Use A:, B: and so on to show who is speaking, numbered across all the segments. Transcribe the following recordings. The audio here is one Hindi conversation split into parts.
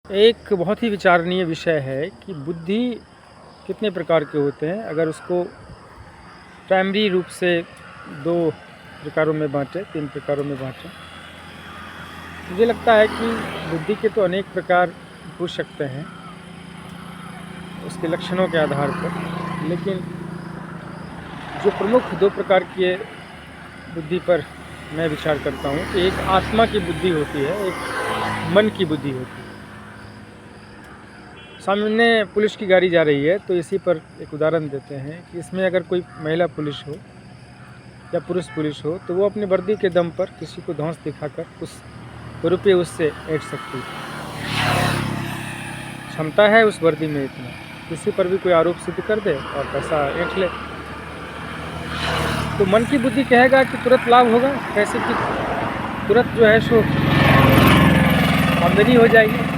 A: एक बहुत ही विचारणीय विषय है कि बुद्धि कितने प्रकार के होते हैं। अगर उसको प्राइमरी रूप से 2 प्रकारों में बाँटें, 3 प्रकारों में बाँटें, मुझे लगता है कि बुद्धि के तो अनेक प्रकार हो सकते हैं उसके लक्षणों के आधार पर, लेकिन जो प्रमुख 2 प्रकार की बुद्धि पर मैं विचार करता हूँ कि एक आत्मा की बुद्धि होती है, एक मन की बुद्धि होती है। सामने पुलिस की गाड़ी जा रही है तो इसी पर एक उदाहरण देते हैं कि इसमें अगर कोई महिला पुलिस हो या पुरुष पुलिस हो तो वो अपनी वर्दी के दम पर किसी को धौंस दिखाकर कुछ रुपये उससे ऐंठ सकती है। क्षमता है उस वर्दी में इतना, किसी पर भी कोई आरोप सिद्ध कर दे और पैसा ऐंठ ले। तो मन की बुद्धि कहेगा कि तुरंत लाभ होगा, पैसे की तुरंत जो है सो आमदनी हो जाएगी।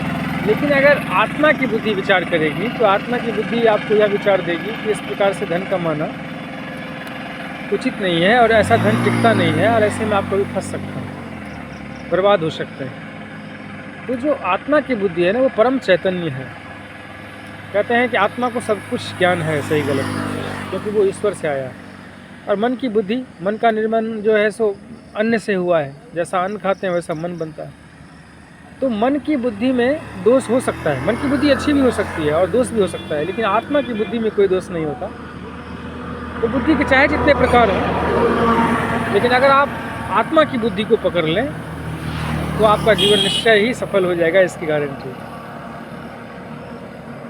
A: लेकिन अगर आत्मा की बुद्धि विचार करेगी तो आत्मा की बुद्धि आपको यह विचार देगी कि इस प्रकार से धन कमाना उचित नहीं है और ऐसा धन टिकता नहीं है और ऐसे में आप कभी फंस सकते हैं, बर्बाद हो सकते हैं। तो जो आत्मा की बुद्धि है ना, वो परम चैतन्य है। कहते हैं कि आत्मा को सब कुछ ज्ञान है, सही गलत, क्योंकि वो ईश्वर से आया है। और मन की बुद्धि, मन का निर्माण जो है सो अन्न से हुआ है। जैसा अन्न खाते हैं वैसा मन बनता है। तो मन की बुद्धि में दोष हो सकता है, मन की बुद्धि अच्छी भी हो सकती है और दोष भी हो सकता है, लेकिन आत्मा की बुद्धि में कोई दोष नहीं होता। तो बुद्धि के चाहे जितने प्रकार हों, लेकिन अगर आप आत्मा की बुद्धि को पकड़ लें तो आपका जीवन निश्चय ही सफल हो जाएगा, इसकी गारंटी।